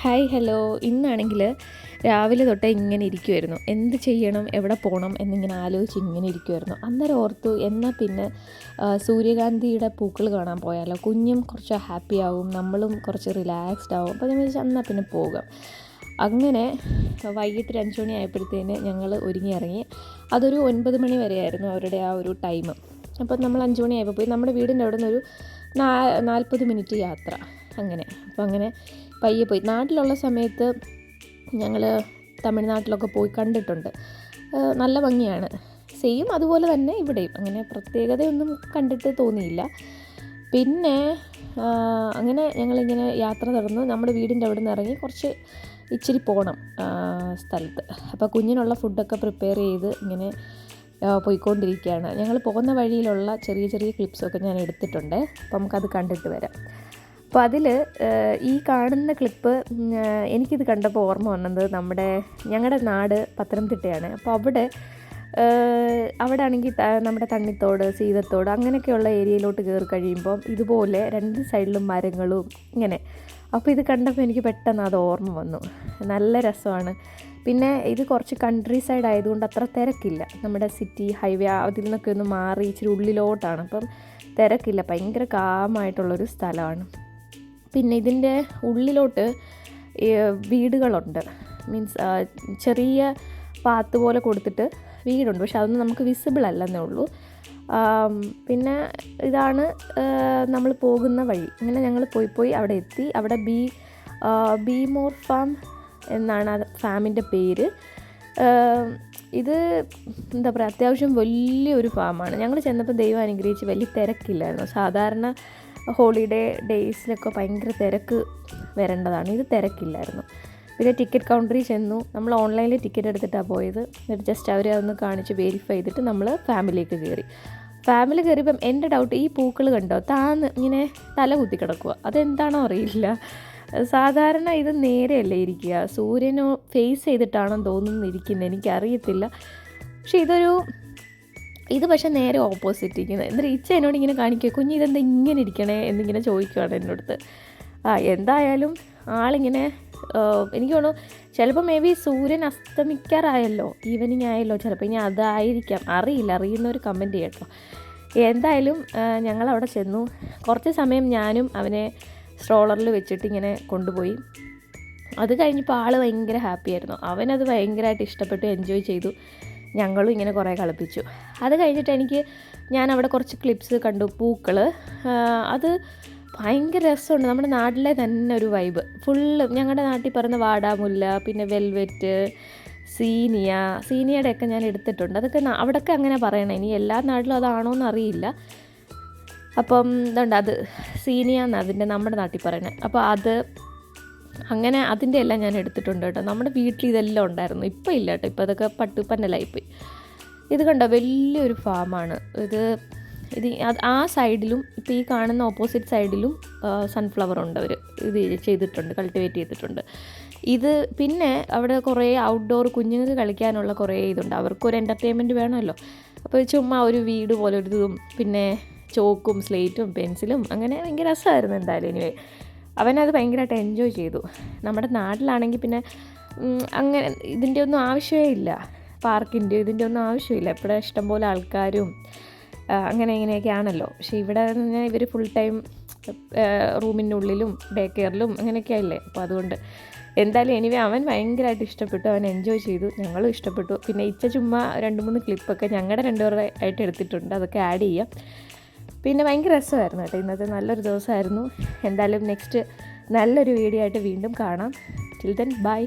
Hi hello. ഇന്നാണെങ്കിൽ രാവിലെ തൊട്ടേ ഇങ്ങനെ ഇരിക്കുമായിരുന്നു, എന്ത് ചെയ്യണം, എവിടെ പോകണം എന്നിങ്ങനെ ആലോചിച്ച് ഇങ്ങനെ ഇരിക്കുമായിരുന്നു. അന്നേരം ഓർത്തു എന്നാൽ പിന്നെ സൂര്യകാന്തിയുടെ പൂക്കൾ കാണാൻ പോയാലോ, കുഞ്ഞും കുറച്ച് ഹാപ്പി ആവും, നമ്മളും കുറച്ച് റിലാക്സ്ഡ് ആവും. അപ്പോൾ ഞാൻ വിചാരിച്ചു എന്നാൽ പിന്നെ പോകാം. അങ്ങനെ വൈകിട്ട് 5 മണി ആയപ്പോഴത്തേന് ഞങ്ങൾ ഒരുങ്ങി ഇറങ്ങി. അതൊരു 9 മണി വരെയായിരുന്നു അവരുടെ ആ ഒരു ടൈം. അപ്പോൾ നമ്മൾ 5 മണിയായപ്പോൾ പോയി. നമ്മുടെ വീടിൻ്റെ അവിടെ നിന്നൊരു 40 മിനിറ്റ് യാത്ര. അങ്ങനെ പയ്യെ പോയി. നാട്ടിലുള്ള സമയത്ത് ഞങ്ങൾ തമിഴ്നാട്ടിലൊക്കെ പോയി കണ്ടിട്ടുണ്ട്. നല്ല ഭംഗിയാണ്. സെയിം അതുപോലെ തന്നെ ഇവിടെയും അങ്ങനെ പ്രത്യേകതയൊന്നും കണ്ടിട്ട് തോന്നിയില്ല. പിന്നെ അങ്ങനെ ഞങ്ങളിങ്ങനെ യാത്ര തുടർന്ന് നമ്മുടെ വീടിൻ്റെ അവിടെ നിന്ന് ഇറങ്ങി കുറച്ച് ഇച്ചിരി പോകണം സ്ഥലത്ത്. അപ്പോൾ കുഞ്ഞിനുള്ള ഫുഡൊക്കെ പ്രിപ്പയർ ചെയ്ത് ഇങ്ങനെ പോയിക്കൊണ്ടിരിക്കുകയാണ്. ഞങ്ങൾ പോകുന്ന വഴിയിലുള്ള ചെറിയ ചെറിയ ക്ലിപ്സൊക്കെ ഞാൻ എടുത്തിട്ടുണ്ട്. അപ്പോൾ നമുക്കത് കണ്ടിട്ട് വരാം. അപ്പോൾ അതിൽ ഈ കാണുന്ന ക്ലിപ്പ് എനിക്കിത് കണ്ടപ്പോൾ ഓർമ്മ വന്നത് ഞങ്ങളുടെ നാട് പത്തനംതിട്ടയാണ്. അപ്പോൾ അവിടെ ആണെങ്കിൽ നമ്മുടെ തണ്ണിത്തോട്, സീതത്തോട് അങ്ങനെയൊക്കെയുള്ള ഏരിയയിലോട്ട് കയറി കഴിയുമ്പം ഇതുപോലെ 2 സൈഡിലും മരങ്ങളും ഇങ്ങനെ. അപ്പോൾ ഇത് കണ്ടപ്പോൾ എനിക്ക് പെട്ടെന്ന് അത് ഓർമ്മ വന്നു. നല്ല രസമാണ്. പിന്നെ ഇത് കുറച്ച് കൺട്രി സൈഡ് ആയതുകൊണ്ട് അത്ര തിരക്കില്ല. നമ്മുടെ സിറ്റി ഹൈവേ അതിൽ നിന്നൊക്കെ ഒന്ന് മാറി ഇച്ചിരി ഉള്ളിലോട്ടാണ്. അപ്പം തിരക്കില്ല, ഭയങ്കര കാമായിട്ടുള്ളൊരു സ്ഥലമാണ്. പിന്നെ ഇതിൻ്റെ ഉള്ളിലോട്ട് വീടുകളുണ്ട്. മീൻസ് ചെറിയ പാത്ത് പോലെ കൊടുത്തിട്ട് വീടുണ്ട്, പക്ഷെ അതൊന്നും നമുക്ക് വിസിബിൾ അല്ലെന്നേ ഉള്ളൂ. പിന്നെ ഇതാണ് നമ്മൾ പോകുന്ന വഴി. അങ്ങനെ ഞങ്ങൾ പോയി അവിടെ എത്തി. അവിടെ ബി മോർ ഫാം എന്നാണ് ആ ഫാമിൻ്റെ പേര്. ഇത് എന്താ പറയുക, അത്യാവശ്യം വലിയൊരു ഫാമാണ്. ഞങ്ങൾ ചെന്നപ്പോൾ ദൈവം അനുഗ്രഹിച്ച് വലിയ തിരക്കില്ലായിരുന്നു. സാധാരണ ഹോളിഡേ ഡേയ്സിലൊക്കെ ഭയങ്കര തിരക്ക് വരേണ്ടതാണ്, ഇത് തിരക്കില്ലായിരുന്നു. പിന്നെ ടിക്കറ്റ് കൗണ്ടറിൽ ചെന്നു. നമ്മൾ ഓൺലൈനിൽ ടിക്കറ്റ് എടുത്തിട്ടാണ് പോയത്. എന്നിട്ട് ജസ്റ്റ് അവരെ ഒന്ന് കാണിച്ച് വെരിഫൈ ചെയ്തിട്ട് നമ്മൾ ഫാമിലിക്ക് കയറിയപ്പം എൻ്റെ ഡൗട്ട്, ഈ പൂക്കൾ കണ്ടോ താന്ന് ഇങ്ങനെ തല കുത്തി കിടക്കുക, അതെന്താണോ അറിയില്ല. സാധാരണ ഇത് നേരെയല്ലേ ഇരിക്കുക, സൂര്യനോ ഫേസ് ചെയ്തിട്ടാണെന്ന് തോന്നുന്നു ഇരിക്കുന്നത്, എനിക്കറിയത്തില്ല. പക്ഷേ ഇത് പക്ഷേ നേരെ ഓപ്പോസിറ്റ് ഇരിക്കുന്നത്. എന്നിട്ട് ഇച്ച എന്നോട് ഇങ്ങനെ കാണിക്കുക, കുഞ്ഞ് ഇതെന്താ ഇങ്ങനെ ഇരിക്കണേ എന്നിങ്ങനെ ചോദിക്കുകയാണ് എന്നോടത്ത്. എന്തായാലും ആളിങ്ങനെ എനിക്ക് തോന്നുന്നു ചിലപ്പോൾ മേ ബി സൂര്യൻ അസ്തമിക്കാറായല്ലോ, ഈവനിങ് ആയല്ലോ ചിലപ്പോൾ, ഇനി അതായിരിക്കാം, അറിയുന്നവർ കമൻറ്റ് ചെയ്യട്ടോ. എന്തായാലും ഞങ്ങളവിടെ ചെന്നു. കുറച്ച് സമയം ഞാനും അവനെ സ്ട്രോളറിൽ വെച്ചിട്ട് ഇങ്ങനെ കൊണ്ടുപോയി. അത് കഴിഞ്ഞപ്പോൾ ആൾ ഭയങ്കര ഹാപ്പി ആയിരുന്നു. അവനത് ഭയങ്കരമായിട്ട് ഇഷ്ടപ്പെട്ടു, എൻജോയ് ചെയ്തു. ഞങ്ങളും ഇങ്ങനെ കുറേ കളിപ്പിച്ചു. അത് കഴിഞ്ഞിട്ട് ഞാൻ അവിടെ കുറച്ച് ക്ലിപ്സ് കണ്ടു, പൂക്കൾ. അത് ഭയങ്കര രസമുണ്ട്. നമ്മുടെ നാട്ടിലെ തന്നെ ഒരു വൈബ് ഫുള്ള്. ഞങ്ങളുടെ നാട്ടിൽ പറയുന്ന വാടാമുല്ല, പിന്നെ വെൽവെറ്റ്, സീനിയയുടെയൊക്കെ ഞാൻ എടുത്തിട്ടുണ്ട്. അതൊക്കെ അവിടെയൊക്കെ അങ്ങനെ പറയണം. ഇനി എല്ലാ നാട്ടിലും അതാണോ എന്നറിയില്ല. അപ്പം ഇതുണ്ട്, അത് സീനിയ എന്നാണ് നമ്മുടെ നാട്ടിൽ പറയണത്. അപ്പോൾ അങ്ങനെ അതിൻ്റെ എല്ലാം ഞാൻ എടുത്തിട്ടുണ്ട് കേട്ടോ. നമ്മുടെ വീട്ടിൽ ഇതെല്ലാം ഉണ്ടായിരുന്നു, ഇപ്പോൾ ഇല്ല കേട്ടോ. ഇപ്പോൾ അതൊക്കെ പന്നലായിപ്പോയി. ഇത് കണ്ടോ, വലിയൊരു ഫാമാണ് ഇത്. ആ സൈഡിലും ഇപ്പോൾ ഈ കാണുന്ന ഓപ്പോസിറ്റ് സൈഡിലും സൺഫ്ലവർ ഉണ്ട്. അവർ ഇത് ചെയ്തിട്ടുണ്ട്, കൾട്ടിവേറ്റ് ചെയ്തിട്ടുണ്ട്. പിന്നെ അവിടെ കുറേ ഔട്ട്ഡോർ കുഞ്ഞുങ്ങൾക്ക് കളിക്കാനുള്ള കുറേ ഇതുണ്ട്. അവർക്കൊരു എൻ്റർടൈൻമെൻറ്റ് വേണമല്ലോ. അപ്പോൾ ചുമ്മാ ഒരു വീട് പോലെ ഒരു ഇതും, പിന്നെ ചോക്കും സ്ലേറ്റും പെൻസിലും, അങ്ങനെ ഭയങ്കര രസമായിരുന്നു. എന്തായാലും എനിവേ അവനത് ഭയങ്കരമായിട്ട് എൻജോയ് ചെയ്തു. നമ്മുടെ നാട്ടിലാണെങ്കിൽ പിന്നെ അങ്ങനെ ഇതിൻ്റെ ഒന്നും ആവശ്യമേ ഇല്ല, പാർക്കിൻ്റെ ഇതിൻ്റെ ഒന്നും ആവശ്യമില്ല. ഇവിടെ ഇഷ്ടംപോലെ ആൾക്കാരും ഇങ്ങനെയൊക്കെ ആണല്ലോ. പക്ഷേ ഇവിടെ ഇവർ ഫുൾ ടൈം റൂമിനുള്ളിലും ഡേ കെയറിലും അങ്ങനെയൊക്കെ ആയില്ലേ. അപ്പോൾ അതുകൊണ്ട് എന്തായാലും എനിവേ അവൻ ഭയങ്കരമായിട്ട് ഇഷ്ടപ്പെട്ടു, അവൻ എൻജോയ് ചെയ്തു, ഞങ്ങളും ഇഷ്ടപ്പെട്ടു. പിന്നെ ചുമ്മാ 2-3 ക്ലിപ്പൊക്കെ ഞങ്ങളുടെ 2 പേരുടെ ആയിട്ട് എടുത്തിട്ടുണ്ട്, അതൊക്കെ ആഡ് ചെയ്യാം. പിന്നെ ഭയങ്കര രസമായിരുന്നു കേട്ടോ. ഇന്നത്തെ നല്ലൊരു ദിവസമായിരുന്നു. എന്തായാലും നെക്സ്റ്റ് നല്ലൊരു വീഡിയോ ആയിട്ട് വീണ്ടും കാണാം. Till then bye.